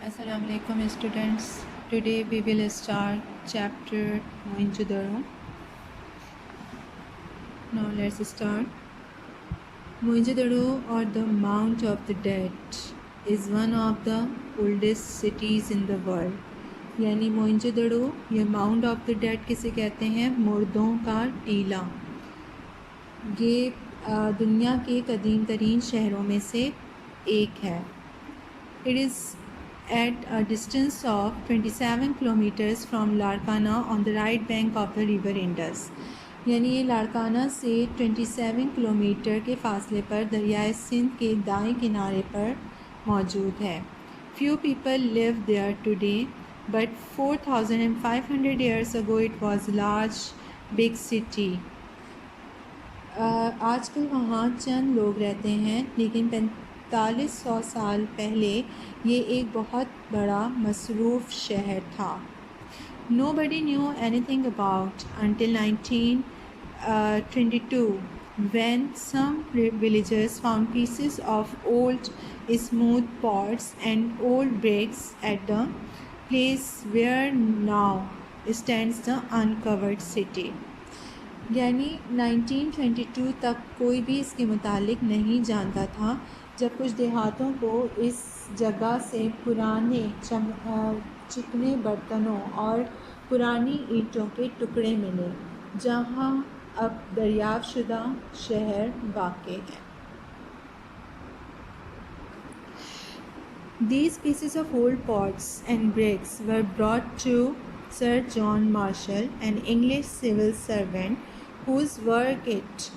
Assalamu alaikum students. Today we will start chapter Mohenjo-daro. Now let's start. Mohenjo-daro, or the Mount of the Dead, is one of the oldest cities in the world. یعنی موئنجو-دڑو یا Mount of the dead کسے کہتے ہیں؟ مردوں کا ٹیلہ. یہ دنیا کے قدیم ترین شہروں میں سے ایک ہے. It is at a distance of 27 kilometers from Larkana on the right bank of the river Indus. یعنی یہ لاڑکانہ سے 27 کلومیٹر کے فاصلے پر دریائے سندھ کے دائیں کنارے پر موجود ہے. Few people live there today, but 4,500 years ago it was a large, big city. آج کل وہاں چند لوگ رہتے ہیں، لیکن 4500 سال پہلے یہ ایک بہت بڑا مصروف شہر تھا. Nobody knew anything about until 1922 when some villagers found pieces of old smooth pots and old bricks at the place where now stands the uncovered city. یعنی 1922 تک کوئی بھی اس کے متعلق نہیں جانتا تھا جب کچھ دیہاتوں کو اس جگہ سے پرانے چکنے برتنوں اور پرانی اینٹوں کے ٹکڑے ملے جہاں اب دریافت شدہ شہر واقع ہے. These pieces of old pots and bricks were brought to Sir John Marshall, an English civil servant whose work it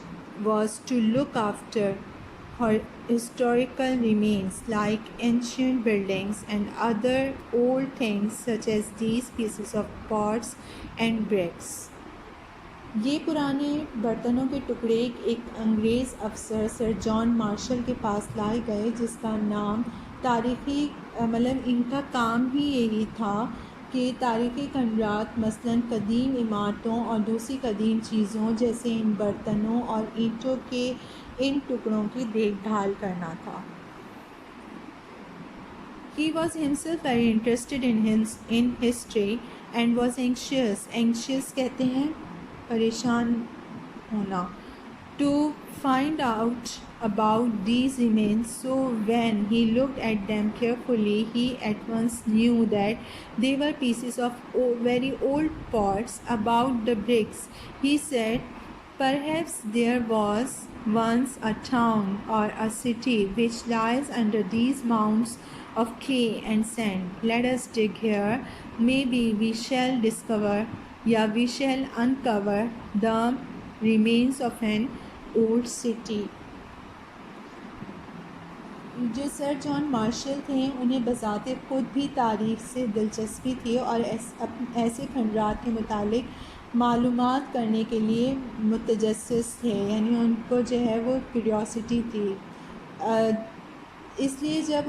was to look after historical remains like ancient buildings and other old things such as these pieces of pots and bricks. یہ پرانے برتنوں کے ٹکڑے ایک انگریز افسر سر John marshal K پاس لائے گئے، جس کا نام تاریخی ان کا کام ہی یہی تھا کہ تاریخی کھنڈرات مثلاً قدیم عمارتوں اور دوسری قدیم چیزوں جیسے ان برتنوں اور اینٹوں کے ان ٹکڑوں کی دیکھ بھال کرنا تھا. He was himself very interested in history and was anxious کہتے ہیں پریشان ہونا, to find out about these remains. So when he looked at them carefully, he at once knew that they were pieces of very old pots. About the bricks, he said, perhaps there was once a town or a city which lies under these mounds of clay and sand. Let us dig here. Maybe we shall discover, we shall uncover the remains of an old city. جو سر John Marshall تھے انہیں بذات خود بھی تاریخ سے دلچسپی تھی اور ایسے کھنڈرات کے متعلق معلومات کرنے کے لیے متجسس تھے، یعنی ان کو جو ہے وہ کیوریوسٹی تھی. اس لیے جب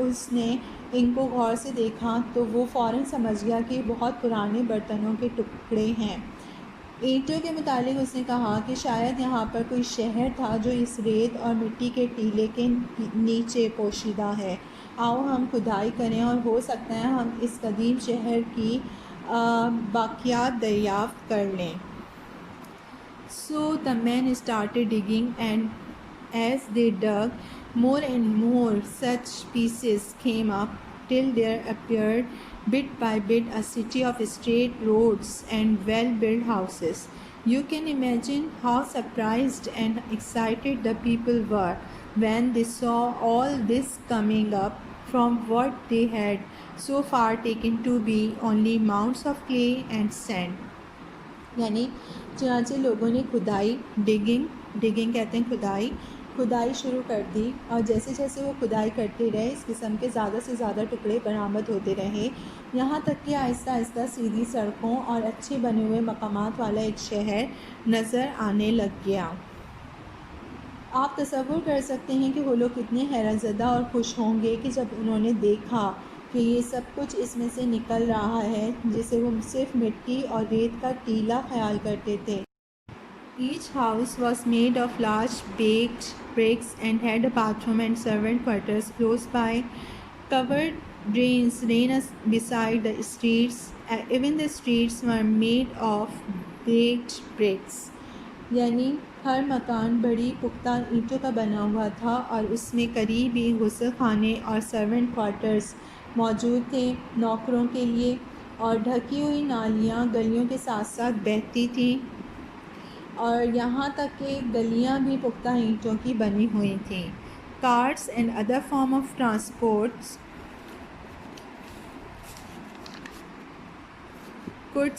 اس نے ان کو غور سے دیکھا تو وہ فوراً سمجھ گیا کہ بہت پرانے برتنوں کے ٹکڑے ہیں. اینٹوں کے متعلق اس نے کہا کہ شاید یہاں پر کوئی شہر تھا جو اس ریت اور مٹی کے ٹیلے کے نیچے پوشیدہ ہے. آؤ ہم کھدائی کریں اور ہو سکتا ہے ہم اس قدیم شہر کی باقیات دریافت کر لیں. So the men started digging, and as they dug, more and more such pieces came up till there appeared bit by bit a city of straight roads and well-built houses. You can imagine how surprised and excited the people were when they saw all this coming up from what they had so far taken to be only mounds of clay and sand. یعنی چنانچہ لوگوں نے digging کہتے ہیں کھدائی شروع کر دی، اور جیسے جیسے وہ کھدائی کرتے رہے اس قسم کے زیادہ سے زیادہ ٹکڑے برآمد ہوتے رہے، یہاں تک کہ آہستہ آہستہ سیدھی سڑکوں اور اچھے بنے ہوئے مقامات والا ایک شہر نظر آنے لگ گیا. آپ تصور کر سکتے ہیں کہ وہ لوگ کتنے حیرت زدہ اور خوش ہوں گے کہ جب انہوں نے دیکھا کہ یہ سب کچھ اس میں سے نکل رہا ہے جسے وہ صرف مٹی اور ریت کا ٹیلہ خیال کرتے تھے. Each house was made of large baked bricks and had a bathroom and servant quarters close by, covered drains ran beside the streets. Even the streets were made of baked bricks. یعنی ہر مکان بڑی پختہ اینٹوں کا بنا ہوا تھا اور اس میں قریب ہی غسل خانے اور سرونٹ کوارٹرز موجود تھے نوکروں کے لیے، اور ڈھکی ہوئی نالیاں گلیوں کے ساتھ ساتھ بہتی تھیں، اور یہاں تک کہ گلیاں بھی پختہ اینٹوں کی بنی ہوئی تھیں. Carts and other form of transports could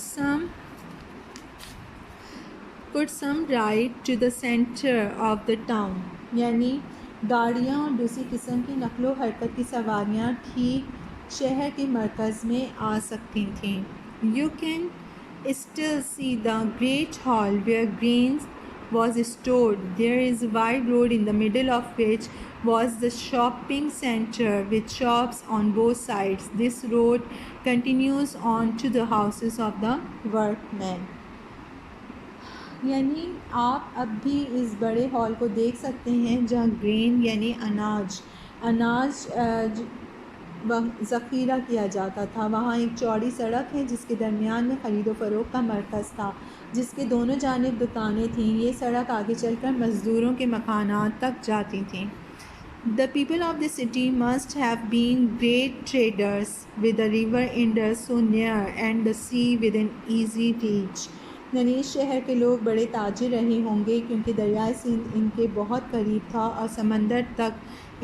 some ride to the center of the town. یعنی گاڑیاں اور دوسری قسم کی نقل و حرکت کی سواریاں ٹھیک شہر کے مرکز میں آ سکتی تھیں. You can still see the great hall where grain was stored. There is a wide road in the middle of which was the shopping center with shops on both sides. This road continues on to the houses of the workmen. یعنی آپ اب بھی اس بڑے hall کو دیکھ سکتے ہیں جہاں گرین یعنی اناج ذخیرہ کیا جاتا تھا. وہاں ایک چوڑی سڑک ہے جس کے درمیان میں خرید و فروخت کا مرکز تھا جس کے دونوں جانب دکانیں تھیں. یہ سڑک آگے چل کر مزدوروں کے مکانات تک جاتی تھیں. The people of the city must have been great traders with the river Indus so near and the sea within easy reach. یعنی اس شہر کے لوگ بڑے تاجر رہے ہوں گے کیونکہ دریائے سندھ ان کے بہت قریب تھا اور سمندر تک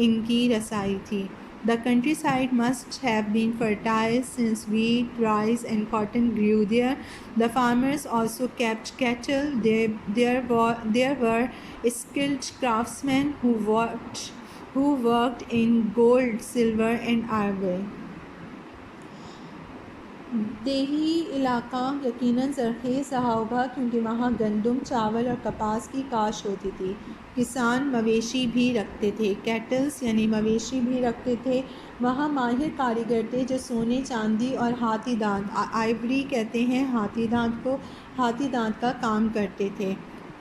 ان کی رسائی تھی. The countryside must have been fertile since wheat, rice and cotton grew there. The farmers also kept cattle. There were skilled craftsmen who worked in gold, silver and ivory. دیہی علاقہ یقیناً زرخیز رہا ہوگا کیونکہ وہاں گندم، چاول اور کپاس کی کاشت ہوتی تھی. کسان مویشی بھی رکھتے تھے. کیٹلز یعنی مویشی بھی رکھتے تھے. وہاں ماہر کاریگر تھے جو سونے، چاندی اور ہاتھی دانت، آئیوری کہتے ہیں ہاتھی دانت کا کام کرتے تھے.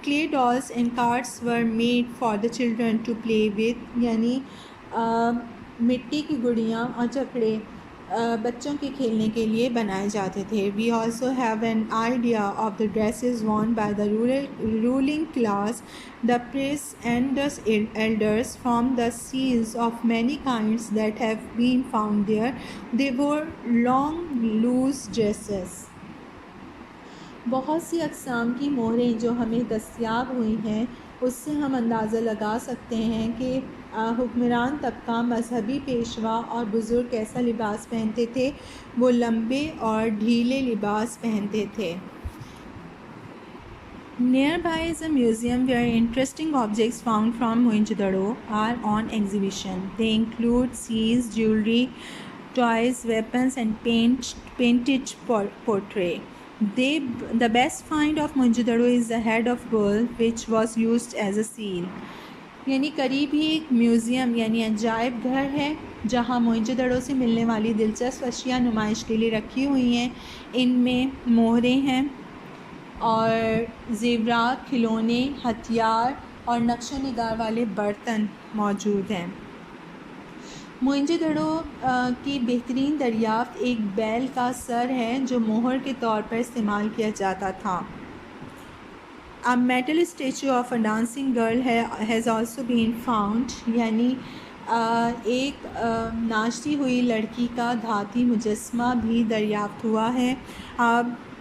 Clay dolls and carts were made for the children to play with. یعنی مٹی کی گڑیاں اور چکڑے بچوں کے کھیلنے کے لیے بنائے جاتے تھے. We also have an idea of the dresses worn by the ruling class. The priests and the elders from the seals of many kinds that have been found there. They wore long loose dresses. بہت سی اقسام کی مہریں جو ہمیں دستیاب ہوئی ہیں اس سے ہم اندازہ لگا سکتے ہیں کہ حکمران طبقہ، مذہبی پیشوا اور بزرگ کیسا لباس پہنتے تھے. وہ لمبے اور ڈھیلے لباس پہنتے تھے. Nearby is a museum where interesting objects found from Mohenjo-daro are on exhibition. They include seals, jewelry, toys, weapons and painted pottery. The best find of Mohenjo-daro is the head of bull which was used as a seal. یعنی قریب ہی ایک museum یعنی عجائب گھر ہے جہاں موہنجو دڑو سے ملنے والی دلچسپ اشیاء نمائش کے لیے رکھی ہوئی ہیں. ان میں مہریں ہیں اور زیورات، کھلونے، ہتھیار اور نقش و نگار والے برتن موجود ہیں. موہنجو دڑو کی بہترین دریافت ایک بیل کا سر ہے جو مہر کے طور پر استعمال کیا جاتا تھا. A metal statue of a dancing girl has also been found. یعنی ایک ناچتی ہوئی لڑکی کا دھاتی مجسمہ بھی دریافت ہوا ہے.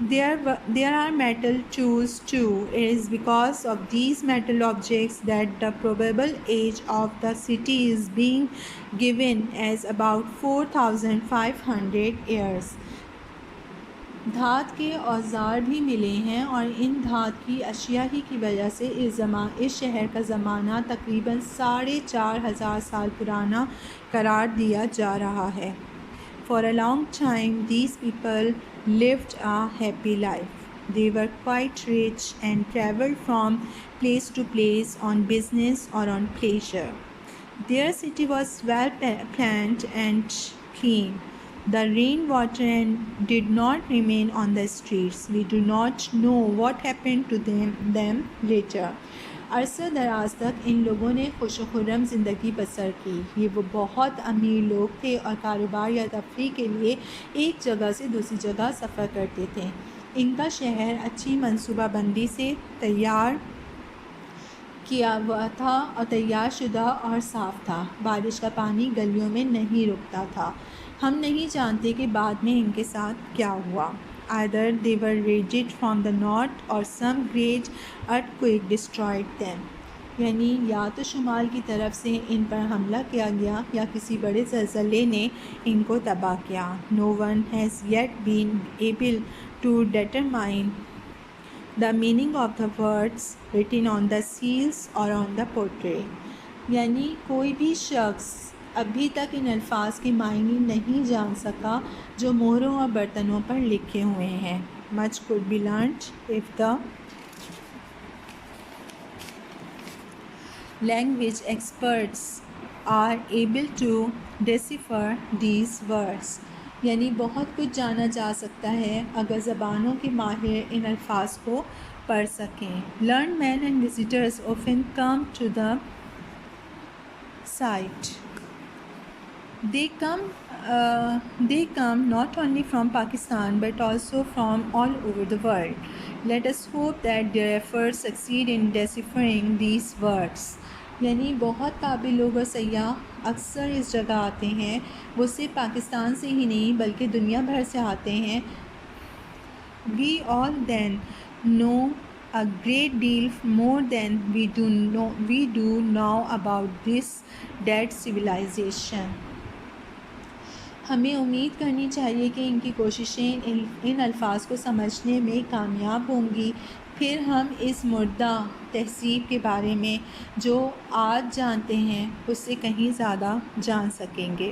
There are metal tools too. It is because of these metal objects that the probable age of the city is being given as about 4,500 years. دھات کے اوزار بھی ملے ہیں اور ان دھات کی اشیاء ہی کی وجہ سے اس شہر کا زمانہ تقریباً 4,500 سال پرانا قرار دیا جا رہا ہے. For a long time these people lived a happy life. They were quite rich and traveled from place to place on business or on pleasure. Their city was well planned and clean. The rainwater did not remain on the streets. We do not know what happened to them later. عرصہ دراز تک ان لوگوں نے خوش و خرم زندگی بسر کی۔ یہ وہ بہت امیر لوگ تھے اور کاروبار یا تفریح کے لیے ایک جگہ سے دوسری جگہ سفر کرتے تھے۔ ان کا شہر اچھی منصوبہ بندی سے تیار کیا ہوا تھا اور تیار شدہ اور صاف تھا۔ بارش کا پانی گلیوں میں نہیں رکتا تھا۔ ہم نہیں جانتے کہ بعد میں ان کے ساتھ کیا ہوا۔ Either they were raided from the north or some great earthquake destroyed them. یعنی یا تو شمال کی طرف سے ان پر حملہ کیا گیا یا کسی بڑے زلزلے نے ان کو تباہ کیا۔ No one has yet been able to determine the meaning of the words written on the seals or on the pottery. یعنی کوئی بھی شخص ابھی تک ان الفاظ کے معنی نہیں جان سکا جو مہروں اور برتنوں پر لکھے ہوئے ہیں۔ Much could be learned if the language experts are able to decipher these words. یعنی بہت کچھ جانا جا سکتا ہے اگر زبانوں کے ماہر ان الفاظ کو پڑھ سکیں۔ Learned men and visitors often come to the site. They come not only from Pakistan but also from all over the world. Let us hope that their efforts succeed in deciphering these words. یعنی بہت قابل لوگ اور سیاح اکثر اس جگہ آتے ہیں، وہ صرف پاکستان سے ہی نہیں بلکہ دنیا بھر سے آتے ہیں۔ We all then know a great deal more than we do now about this dead civilization. ہمیں امید کرنی چاہیے کہ ان کی کوششیں ان الفاظ کو سمجھنے میں کامیاب ہوں گی، پھر ہم اس مردہ تہذیب کے بارے میں جو آج جانتے ہیں اس سے کہیں زیادہ جان سکیں گے۔